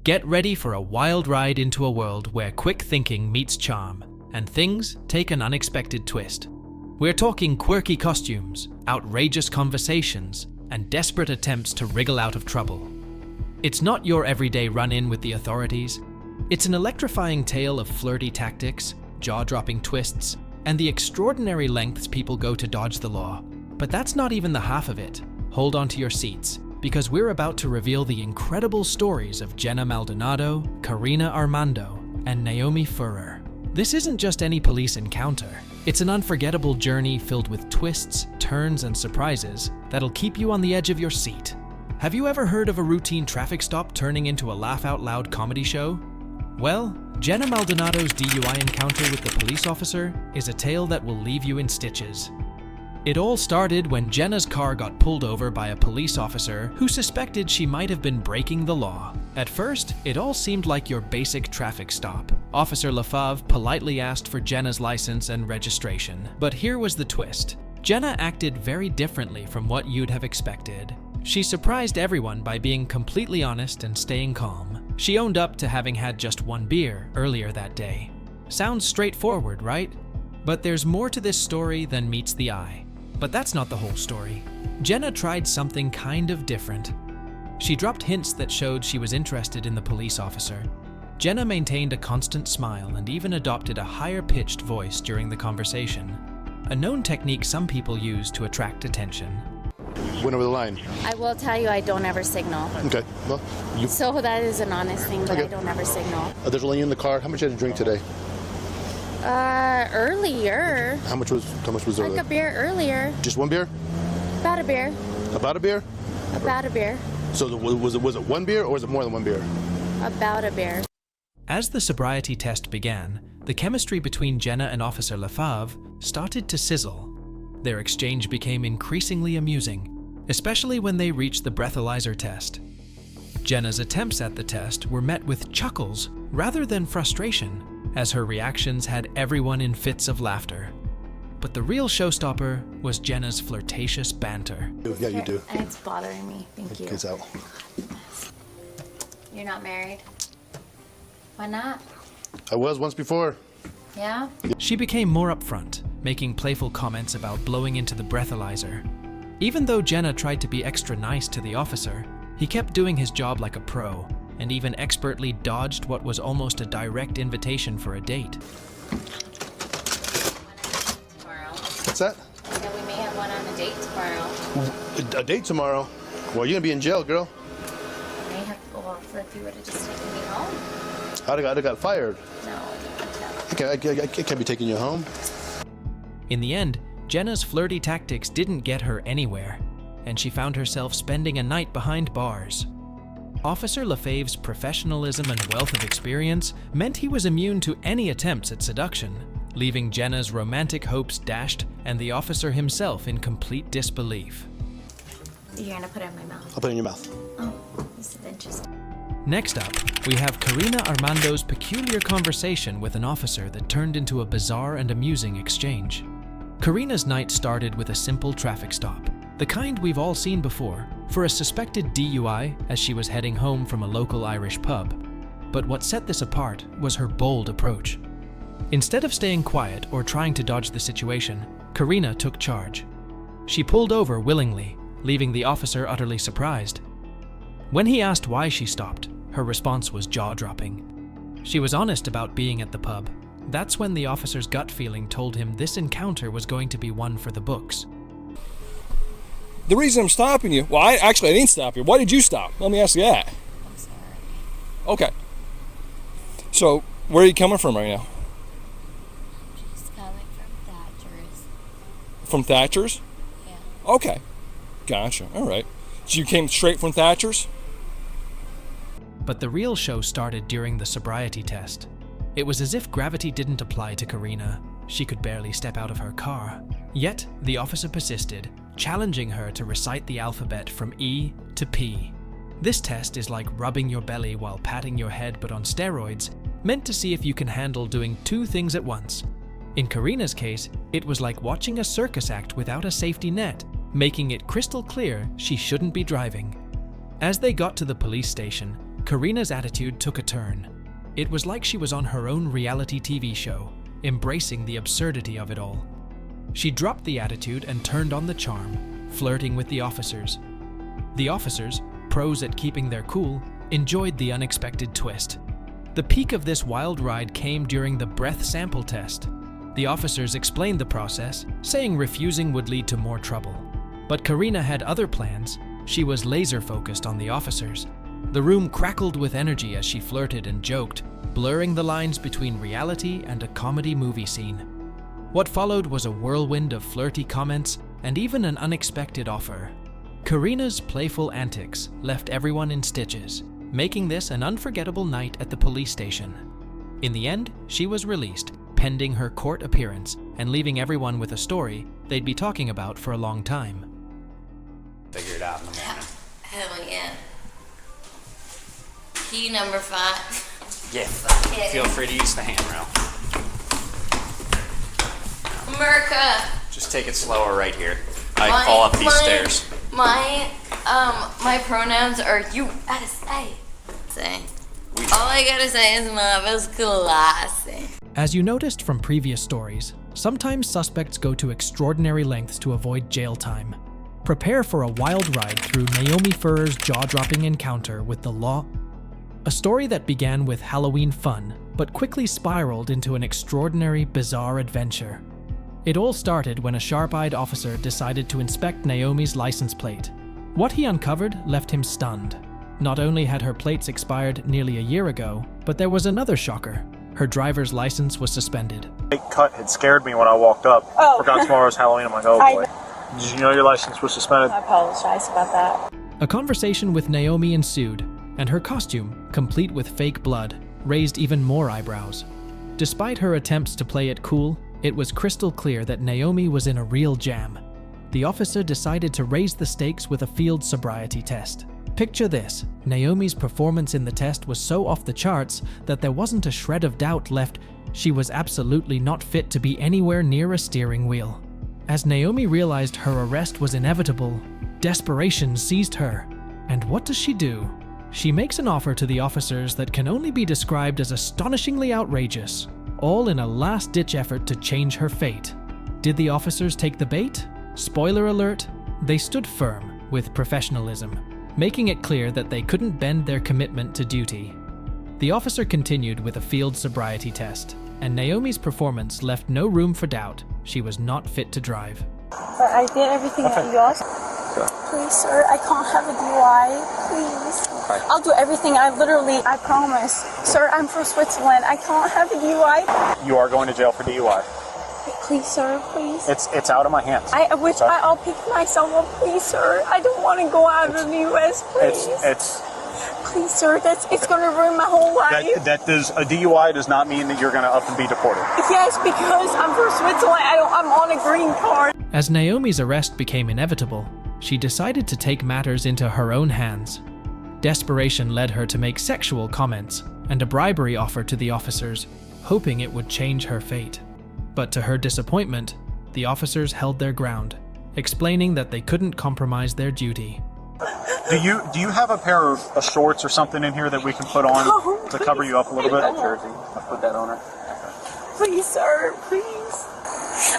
Get ready for a wild ride into a world where quick thinking meets charm, and things take an unexpected twist. We're talking quirky costumes, outrageous conversations, and desperate attempts to wriggle out of trouble. It's not your everyday run-in with the authorities. It's an electrifying tale of flirty tactics, jaw-dropping twists, and the extraordinary lengths people go to dodge the law. But that's not even the half of it. Hold on to your seats, because we're about to reveal the incredible stories of Jenna Maldonado, Karina Armando, and Naomi Furrer. This isn't just any police encounter. It's an unforgettable journey filled with twists, turns, and surprises that'll keep you on the edge of your seat. Have you ever heard of a routine traffic stop turning into a laugh-out-loud comedy show? Well, Jenna Maldonado's DUI encounter with the police officer is a tale that will leave you in stitches. It all started when Jenna's car got pulled over by a police officer who suspected she might have been breaking the law. At first, it all seemed like your basic traffic stop. Officer Lafave politely asked for Jenna's license and registration. But here was the twist. Jenna acted very differently from what you'd have expected. She surprised everyone by being completely honest and staying calm. She owned up to having had just one beer earlier that day. Sounds straightforward, right? But there's more to this story than meets the eye. But that's not the whole story. Jenna tried something kind of different. She dropped hints that showed she was interested in the police officer. Jenna maintained a constant smile and even adopted a higher-pitched voice during the conversation, a known technique some people use to attract attention. Went over the line. I will tell you, I don't ever signal. Okay. Well, So that is an honest thing, but Okay. I don't ever signal. There's only in the car. How much did you drink today? Earlier. How much was there? Like a beer earlier. Just one beer? About a beer. About a beer? About a beer. So was it one beer or was it more than one beer? About a beer. As the sobriety test began, the chemistry between Jenna and Officer Lafave started to sizzle. Their exchange became increasingly amusing, especially when they reached the breathalyzer test. Jenna's attempts at the test were met with chuckles rather than frustration, as her reactions had everyone in fits of laughter. But the real showstopper was Jenna's flirtatious banter. Yeah, you do. And it's bothering me. Thank you. It's out. You're not married? Why not? I was once before. Yeah? She became more upfront, making playful comments about blowing into the breathalyzer. Even though Jenna tried to be extra nice to the officer, he kept doing his job like a pro, and even expertly dodged what was almost a direct invitation for a date. Tomorrow. What's that? Yeah, we may have one on a date tomorrow. A date tomorrow? Well, you're gonna be in jail, girl. I may have, well, if you would have just taken me home. I'd have got fired. No. I can't be taking you home. In the end, Jenna's flirty tactics didn't get her anywhere, and she found herself spending a night behind bars. Officer Lafave's professionalism and wealth of experience meant he was immune to any attempts at seduction, leaving Jenna's romantic hopes dashed and the officer himself in complete disbelief. You're gonna put it in my mouth. I'll put it in your mouth. Oh, this is interesting. Next up, we have Karina Armando's peculiar conversation with an officer that turned into a bizarre and amusing exchange. Karina's night started with a simple traffic stop, the kind we've all seen before, for a suspected DUI as she was heading home from a local Irish pub. But what set this apart was her bold approach. Instead of staying quiet or trying to dodge the situation, Karina took charge. She pulled over willingly, leaving the officer utterly surprised. When he asked why she stopped, her response was jaw-dropping. She was honest about being at the pub. That's when the officer's gut feeling told him this encounter was going to be one for the books. The reason I'm stopping you, well, I didn't stop you. Why did you stop? Let me ask you that. I'm sorry. Okay. So, where are you coming from right now? Just coming from Thatcher's. From Thatcher's? Yeah. Okay. Gotcha. All right. So you came straight from Thatcher's? But the real show started during the sobriety test. It was as if gravity didn't apply to Karina. She could barely step out of her car. Yet, the officer persisted, challenging her to recite the alphabet from E to P. This test is like rubbing your belly while patting your head but on steroids, meant to see if you can handle doing two things at once. In Karina's case, it was like watching a circus act without a safety net, making it crystal clear she shouldn't be driving. As they got to the police station, Karina's attitude took a turn. It was like she was on her own reality TV show, embracing the absurdity of it all. She dropped the attitude and turned on the charm, flirting with the officers. The officers, pros at keeping their cool, enjoyed the unexpected twist. The peak of this wild ride came during the breath sample test. The officers explained the process, saying refusing would lead to more trouble. But Karina had other plans. She was laser-focused on the officers. The room crackled with energy as she flirted and joked, blurring the lines between reality and a comedy movie scene. What followed was a whirlwind of flirty comments and even an unexpected offer. Karina's playful antics left everyone in stitches, making this an unforgettable night at the police station. In the end, she was released, pending her court appearance, and leaving everyone with a story they'd be talking about for a long time. Figure it out in the morning. Hell yeah. Key number 5. Yeah. Yeah. Feel free to use the handrail. America. Just take it slower right here. I fall up these stairs. My pronouns are you. Say. All I gotta say is Marvel's classy. As you noticed from previous stories, sometimes suspects go to extraordinary lengths to avoid jail time. Prepare for a wild ride through Naomi Furrer's jaw-dropping encounter with the law. A story that began with Halloween fun, but quickly spiraled into an extraordinary, bizarre adventure. It all started when a sharp-eyed officer decided to inspect Naomi's license plate. What he uncovered left him stunned. Not only had her plates expired nearly a year ago, but there was another shocker. Her driver's license was suspended. Cut had scared me when I walked up. Oh. Forgot tomorrow was Halloween. I'm like, oh boy. Did you know your license was suspended? I apologize about that. A conversation with Naomi ensued, and her costume, complete with fake blood, raised even more eyebrows. Despite her attempts to play it cool, it was crystal clear that Naomi was in a real jam. The officer decided to raise the stakes with a field sobriety test. Picture this: Naomi's performance in the test was so off the charts that there wasn't a shred of doubt left. She was absolutely not fit to be anywhere near a steering wheel. As Naomi realized her arrest was inevitable, desperation seized her. And what does she do? She makes an offer to the officers that can only be described as astonishingly outrageous, all in a last-ditch effort to change her fate. Did the officers take the bait? Spoiler alert, they stood firm with professionalism, making it clear that they couldn't bend their commitment to duty. The officer continued with a field sobriety test, and Naomi's performance left no room for doubt. She was not fit to drive. But I did everything that you asked. Please, sir, I can't have a DUI. Please. Okay. I'll do everything. I promise. Sir, I'm from Switzerland. I can't have a DUI. You are going to jail for DUI. Please, sir, please. It's out of my hands. I'll pick myself up, please, sir. I don't want to go out of the U.S., please. Please, sir, it's going to ruin my whole life. A DUI does not mean that you're going to up and be deported. Yes, because I'm from Switzerland. I'm on a green card. As Naomi's arrest became inevitable, she decided to take matters into her own hands. Desperation led her to make sexual comments and a bribery offer to the officers, hoping it would change her fate. But to her disappointment, the officers held their ground, explaining that they couldn't compromise their duty. Do you have a pair of shorts or something in here that we can put on to cover you up a little bit? Jersey. I'll put that on her. Please, sir, please.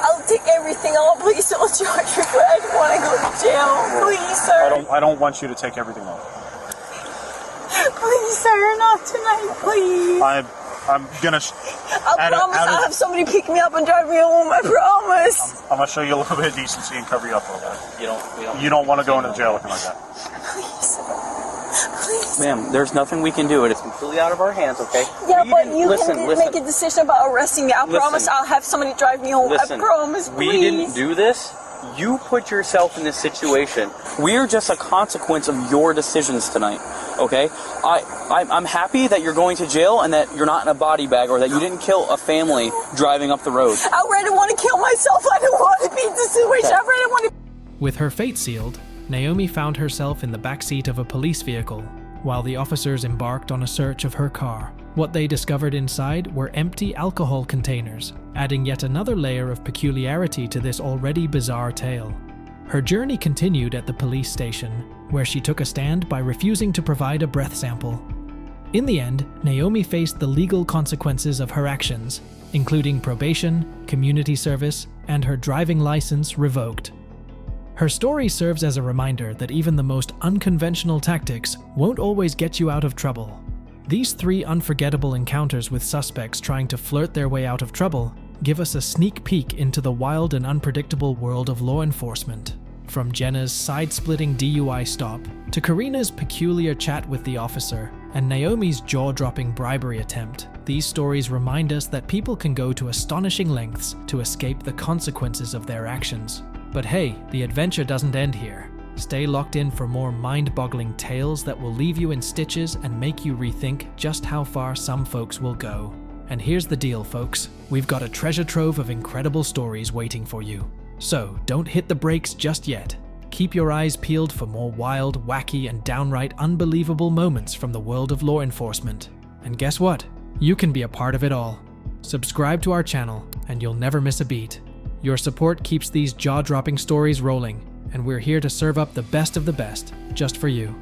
I'll take everything off. Please don't charge me. I don't want to go to jail. Please, sir. I don't want you to take everything off. Please, sir, not tonight, please. I'm gonna. I promise I'll have somebody pick me up and drive me home. I promise. I'm gonna show you a little bit of decency and cover you up a little bit. You don't want to go into jail looking like that. Please. Please. Ma'am, there's nothing we can do. It is completely out of our hands, okay? Yeah, but you can make a decision about arresting me. I promise I'll have somebody drive me home. I promise, please. We didn't do this. You put yourself in this situation. We are just a consequence of your decisions tonight, okay? I'm happy that you're going to jail and that you're not in a body bag or that you didn't kill a family driving up the road. I really want to kill myself. I don't want to be in this situation. I really want to... With her fate sealed, Naomi found herself in the backseat of a police vehicle, while the officers embarked on a search of her car. What they discovered inside were empty alcohol containers, adding yet another layer of peculiarity to this already bizarre tale. Her journey continued at the police station, where she took a stand by refusing to provide a breath sample. In the end, Naomi faced the legal consequences of her actions, including probation, community service, and her driving license revoked. Her story serves as a reminder that even the most unconventional tactics won't always get you out of trouble. These 3 unforgettable encounters with suspects trying to flirt their way out of trouble give us a sneak peek into the wild and unpredictable world of law enforcement. From Jenna's side-splitting DUI stop, to Karina's peculiar chat with the officer, and Naomi's jaw-dropping bribery attempt, these stories remind us that people can go to astonishing lengths to escape the consequences of their actions. But hey, the adventure doesn't end here. Stay locked in for more mind-boggling tales that will leave you in stitches and make you rethink just how far some folks will go. And here's the deal, folks. We've got a treasure trove of incredible stories waiting for you. So, don't hit the brakes just yet. Keep your eyes peeled for more wild, wacky, and downright unbelievable moments from the world of law enforcement. And guess what? You can be a part of it all. Subscribe to our channel, and you'll never miss a beat. Your support keeps these jaw-dropping stories rolling, and we're here to serve up the best of the best, just for you.